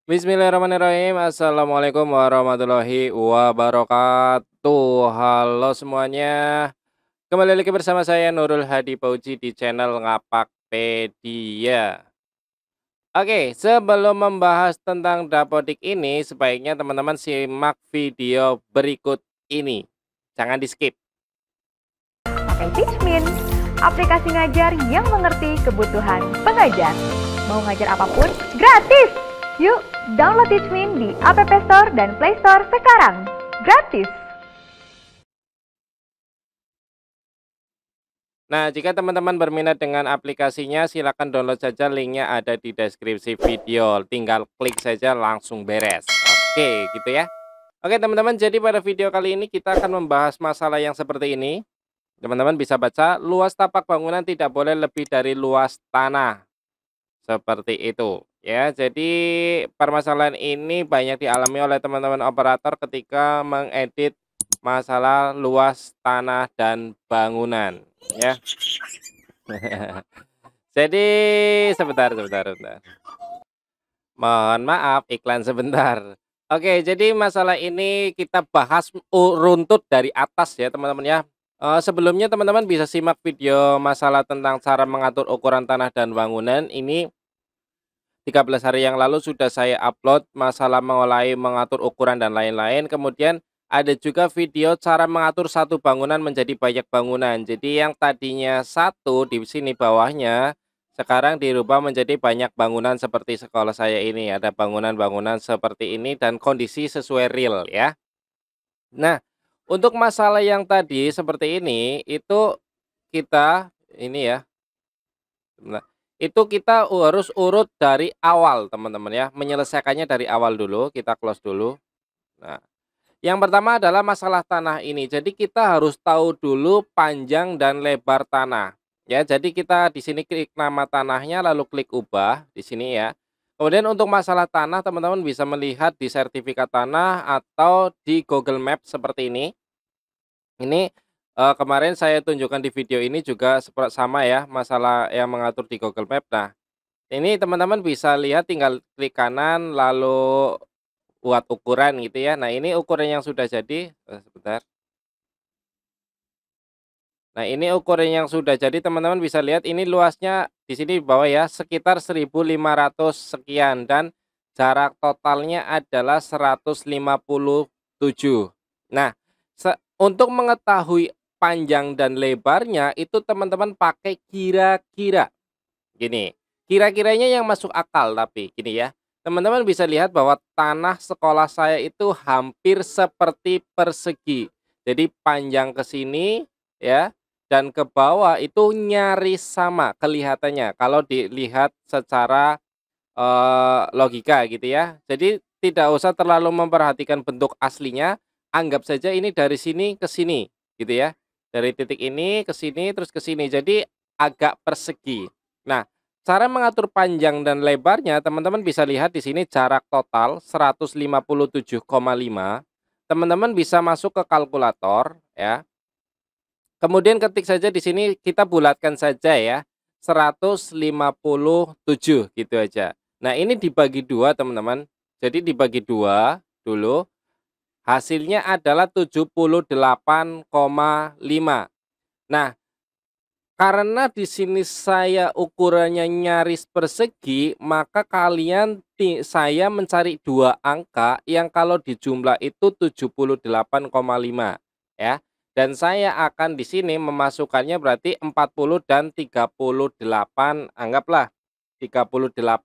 Bismillahirrahmanirrahim. Assalamualaikum warahmatullahi wabarakatuh. Halo semuanya. Kembali lagi bersama saya Nurul Hadi Pauji di channel Ngapakpedia. Oke, sebelum membahas tentang Dapodik ini, sebaiknya teman-teman simak video berikut ini. Jangan di-skip. Pakai Teachmin, aplikasi ngajar yang mengerti kebutuhan pengajar. Mau ngajar apapun, gratis! Yuk, download Teachmin di App Store dan Play Store sekarang. Gratis! Nah, jika teman-teman berminat dengan aplikasinya, silakan download saja, linknya ada di deskripsi video. Tinggal klik saja langsung beres. Oke, gitu ya. Oke teman-teman, jadi pada video kali ini kita akan membahas masalah yang seperti ini. Teman-teman bisa baca, luas tapak bangunan tidak boleh lebih dari luas tanah. Seperti itu. Ya, jadi permasalahan ini banyak dialami oleh teman-teman operator ketika mengedit masalah luas tanah dan bangunan. Ya. Jadi sebentar. Mohon maaf, iklan sebentar. Oke, jadi masalah ini kita bahas runtut dari atas ya teman-teman ya. Sebelumnya teman-teman bisa simak video masalah tentang cara mengatur ukuran tanah dan bangunan. Ini 13 hari yang lalu sudah saya upload masalah mengatur ukuran dan lain-lain. Kemudian ada juga video cara mengatur satu bangunan menjadi banyak bangunan. Jadi yang tadinya satu di sini bawahnya sekarang dirubah menjadi banyak bangunan seperti sekolah saya ini. Ada bangunan-bangunan seperti ini dan kondisi sesuai real ya. Nah, untuk masalah yang tadi seperti ini itu kita ini ya. Nah, itu kita harus urut dari awal teman-teman ya. Menyelesaikannya dari awal dulu, kita close dulu. Nah, yang pertama adalah masalah tanah ini. Jadi kita harus tahu dulu panjang dan lebar tanah. Ya, jadi kita di sini klik nama tanahnya lalu klik ubah di sini ya. Kemudian untuk masalah tanah teman-teman bisa melihat di sertifikat tanah atau di Google Maps seperti ini. Ini kemarin saya tunjukkan di video ini juga sama ya masalah yang mengatur di Google Maps. Nah, ini teman-teman bisa lihat tinggal klik kanan lalu buat ukuran gitu ya. Nah, ini ukuran yang sudah jadi, sebentar. Nah, ini ukuran yang sudah jadi teman-teman bisa lihat ini luasnya di sini di bawah ya sekitar 1.500 sekian dan jarak totalnya adalah 157. Nah, untuk mengetahui panjang dan lebarnya itu teman-teman pakai kira-kira. Gini, kira-kiranya yang masuk akal tapi gini ya. Teman-teman bisa lihat bahwa tanah sekolah saya itu hampir seperti persegi. Jadi panjang ke sini ya dan ke bawah itu nyaris sama kelihatannya kalau dilihat secara logika gitu ya. Jadi tidak usah terlalu memperhatikan bentuk aslinya, anggap saja ini dari sini ke sini gitu ya. Dari titik ini ke sini terus ke sini. Jadi agak persegi. Nah, cara mengatur panjang dan lebarnya teman-teman bisa lihat di sini jarak total 157,5. Teman-teman bisa masuk ke kalkulator ya. Kemudian ketik saja di sini kita bulatkan saja ya, 157 gitu aja. Nah, ini dibagi 2 teman-teman. Jadi dibagi 2 dulu, hasilnya adalah 78,5. Nah, karena di sini saya ukurannya nyaris persegi, maka saya mencari 2 angka yang kalau dijumlah itu 78,5 ya. Dan saya akan di sini memasukkannya berarti 40 dan 38, anggaplah 38,5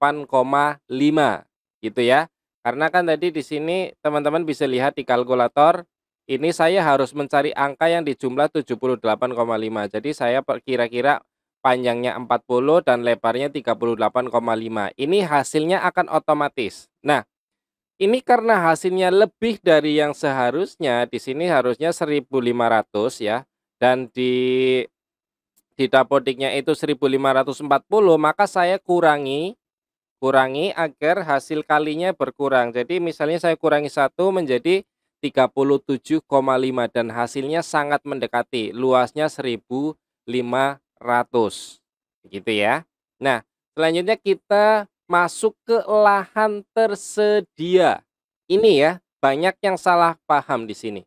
gitu ya. Karena kan tadi di sini teman-teman bisa lihat di kalkulator ini saya harus mencari angka yang dijumlah 78,5. Jadi saya kira-kira panjangnya 40 dan lebarnya 38,5. Ini hasilnya akan otomatis. Nah, ini karena hasilnya lebih dari yang seharusnya, di sini harusnya 1.500 ya. Dan di dapodiknya itu 1.540, maka saya kurangi agar hasil kalinya berkurang. Jadi misalnya saya kurangi 1 menjadi 37,5 dan hasilnya sangat mendekati, luasnya 1.500 gitu ya. Nah, selanjutnya kita masuk ke lahan tersedia. Ini ya, banyak yang salah paham di sini.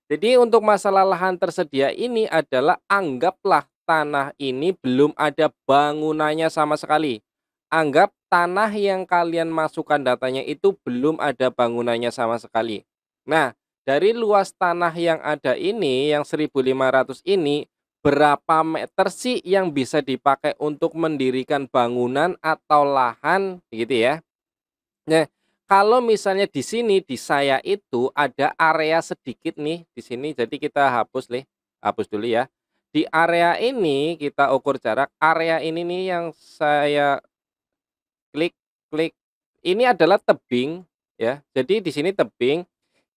Jadi untuk masalah lahan tersedia ini adalah anggaplah tanah ini belum ada bangunannya sama sekali. Anggap tanah yang kalian masukkan datanya itu belum ada bangunannya sama sekali. Nah, dari luas tanah yang ada ini, yang 1.500 ini, berapa meter sih yang bisa dipakai untuk mendirikan bangunan atau lahan gitu ya? Nah, kalau misalnya di sini di saya itu ada area sedikit nih di sini, jadi kita hapus dulu ya. Di area ini kita ukur jarak, area ini nih yang saya klik klik, ini adalah tebing ya. Jadi di sini tebing,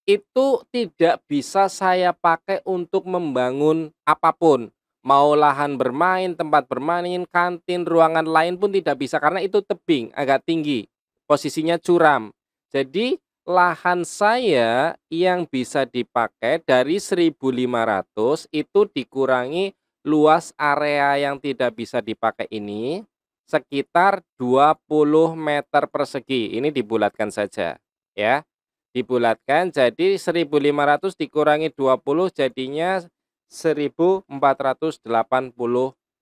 itu tidak bisa saya pakai untuk membangun apapun. Mau lahan bermain, tempat bermain, kantin, ruangan lain pun tidak bisa karena itu tebing, agak tinggi, posisinya curam. Jadi lahan saya yang bisa dipakai dari 1.500 itu dikurangi luas area yang tidak bisa dipakai ini sekitar 20 meter persegi. Ini dibulatkan saja ya. Dibulatkan jadi 1.500 dikurangi 20 jadinya 1.480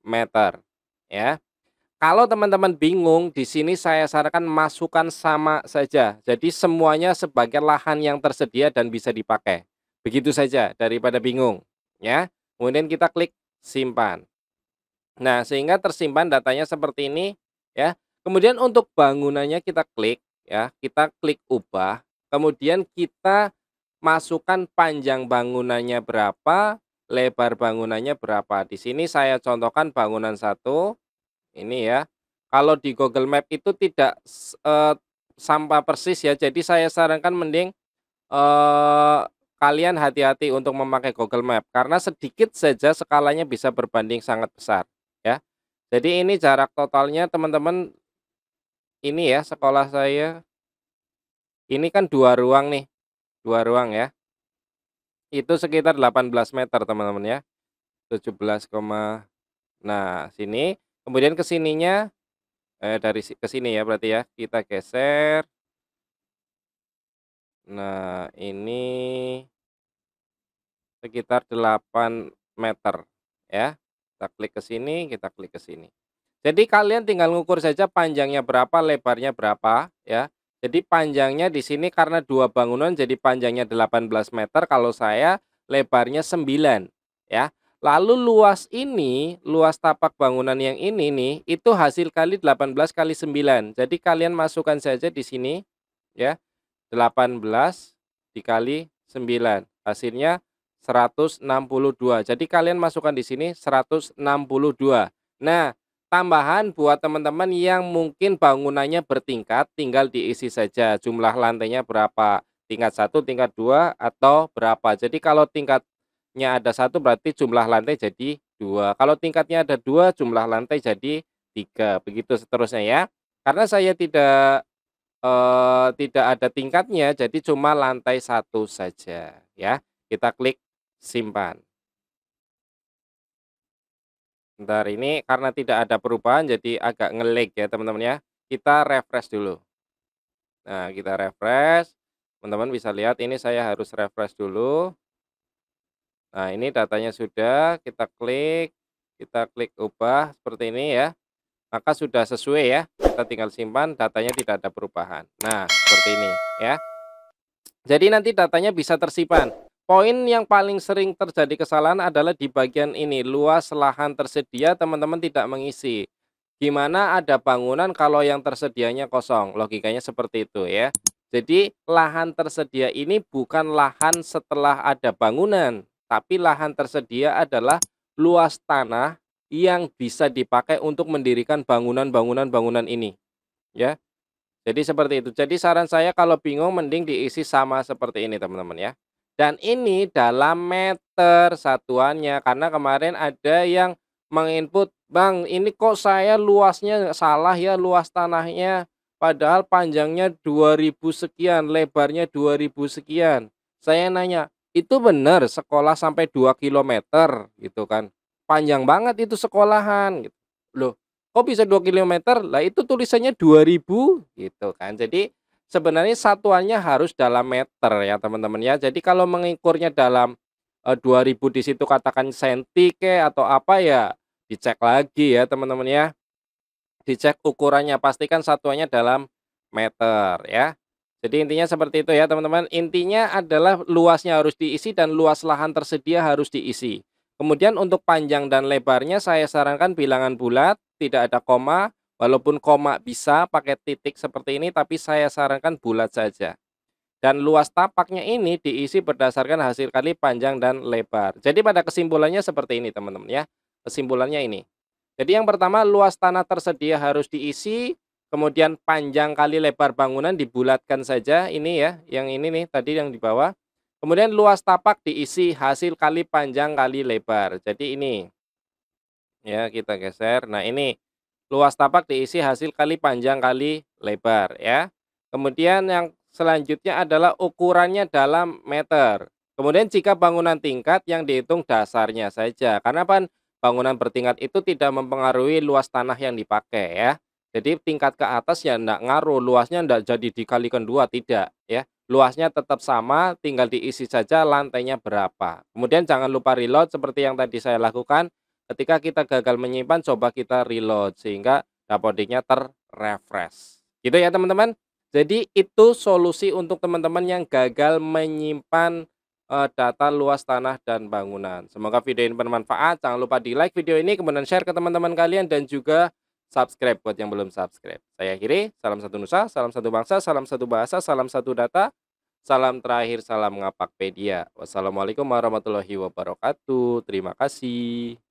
meter ya. Kalau teman-teman bingung di sini saya sarankan masukkan sama saja. Jadi semuanya sebagai lahan yang tersedia dan bisa dipakai. Begitu saja daripada bingung ya. Kemudian kita klik simpan. Nah, sehingga tersimpan datanya seperti ini ya. Kemudian untuk bangunannya kita klik ya, kita klik ubah, kemudian kita masukkan panjang bangunannya berapa, lebar bangunannya berapa. Di sini saya contohkan bangunan satu ini ya. Kalau di Google Map itu tidak sama persis ya. Jadi saya sarankan mending kalian hati-hati untuk memakai Google Map karena sedikit saja skalanya bisa berbanding sangat besar ya. Jadi ini jarak totalnya teman-teman ini ya sekolah saya ini kan 2 ruang nih, 2 ruang ya. Itu sekitar 18 meter teman-teman ya. 17, nah sini kemudian ke sininya dari ke sini ya berarti ya. Kita geser. Nah, ini sekitar 8 meter ya. Kita klik ke sini, kita klik ke sini. Jadi kalian tinggal ngukur saja panjangnya berapa, lebarnya berapa ya. Jadi panjangnya di sini karena 2 bangunan jadi panjangnya 18 meter, kalau saya lebarnya 9 ya. Lalu luas ini, luas tapak bangunan yang ini nih, itu hasil kali 18 kali 9. Jadi kalian masukkan saja di sini ya. 18 dikali 9, hasilnya 162. Jadi kalian masukkan di sini 162. Nah, tambahan buat teman-teman yang mungkin bangunannya bertingkat, tinggal diisi saja jumlah lantainya berapa, tingkat 1, tingkat 2, atau berapa. Jadi kalau tingkatnya ada 1 berarti jumlah lantai jadi 2. Kalau tingkatnya ada 2 jumlah lantai jadi 3. Begitu seterusnya ya. Karena saya tidak ada tingkatnya, jadi cuma lantai 1 saja ya. Kita klik simpan. Bentar, ini karena tidak ada perubahan jadi agak nge-lag ya teman-teman ya. Kita refresh dulu. Nah, kita refresh. Teman-teman bisa lihat ini saya harus refresh dulu. Nah, ini datanya sudah, kita klik ubah seperti ini ya. Maka sudah sesuai ya. Kita tinggal simpan, datanya tidak ada perubahan. Nah, seperti ini ya. Jadi nanti datanya bisa tersimpan. Poin yang paling sering terjadi kesalahan adalah di bagian ini, luas lahan tersedia teman-teman tidak mengisi. Gimana ada bangunan kalau yang tersedianya kosong? Logikanya seperti itu ya. Jadi lahan tersedia ini bukan lahan setelah ada bangunan, tapi lahan tersedia adalah luas tanah yang bisa dipakai untuk mendirikan bangunan ini ya. Jadi seperti itu. Jadi saran saya kalau bingung mending diisi sama seperti ini teman-teman ya. Dan ini dalam meter satuannya karena kemarin ada yang menginput, "Bang, ini kok saya luasnya salah ya luas tanahnya. Padahal panjangnya 2.000 sekian, lebarnya 2.000 sekian." Saya nanya, "Itu benar sekolah sampai 2 kilometer gitu kan? Panjang banget itu sekolahan." Gitu. Loh, kok bisa 2 kilometer? Lah itu tulisannya 2000 gitu kan. Jadi sebenarnya satuannya harus dalam meter ya teman-teman ya. Jadi kalau mengukurnya dalam 2000 di situ katakan senti atau apa ya dicek lagi ya teman-teman ya. Dicek ukurannya, pastikan satuannya dalam meter ya. Jadi intinya seperti itu ya teman-teman. Intinya adalah luasnya harus diisi dan luas lahan tersedia harus diisi. Kemudian untuk panjang dan lebarnya saya sarankan bilangan bulat, tidak ada koma. Walaupun koma bisa pakai titik seperti ini, tapi saya sarankan bulat saja. Dan luas tapaknya ini diisi berdasarkan hasil kali panjang dan lebar. Jadi pada kesimpulannya seperti ini teman-teman ya. Kesimpulannya ini. Jadi yang pertama luas tanah tersedia harus diisi, kemudian panjang kali lebar bangunan dibulatkan saja ini ya, yang ini nih tadi yang di bawah. Kemudian luas tapak diisi hasil kali panjang kali lebar. Jadi ini ya kita geser. Nah ini luas tapak diisi hasil kali panjang kali lebar ya. Kemudian yang selanjutnya adalah ukurannya dalam meter. Kemudian jika bangunan tingkat yang dihitung dasarnya saja. Karena kan bangunan bertingkat itu tidak mempengaruhi luas tanah yang dipakai ya. Jadi tingkat ke atas ya enggak ngaruh, luasnya enggak jadi dikalikan dua, tidak ya. Luasnya tetap sama, tinggal diisi saja lantainya berapa. Kemudian jangan lupa reload seperti yang tadi saya lakukan. Ketika kita gagal menyimpan, coba kita reload sehingga dapoddingnya terrefresh. Gitu ya teman-teman. Jadi itu solusi untuk teman-teman yang gagal menyimpan data luas tanah dan bangunan. Semoga video ini bermanfaat. Jangan lupa di like video ini, kemudian share ke teman-teman kalian dan juga subscribe buat yang belum subscribe. Saya akhiri, salam satu nusa, salam satu bangsa, salam satu bahasa, salam satu data, salam terakhir, salam ngapakpedia. Wassalamualaikum warahmatullahi wabarakatuh. Terima kasih.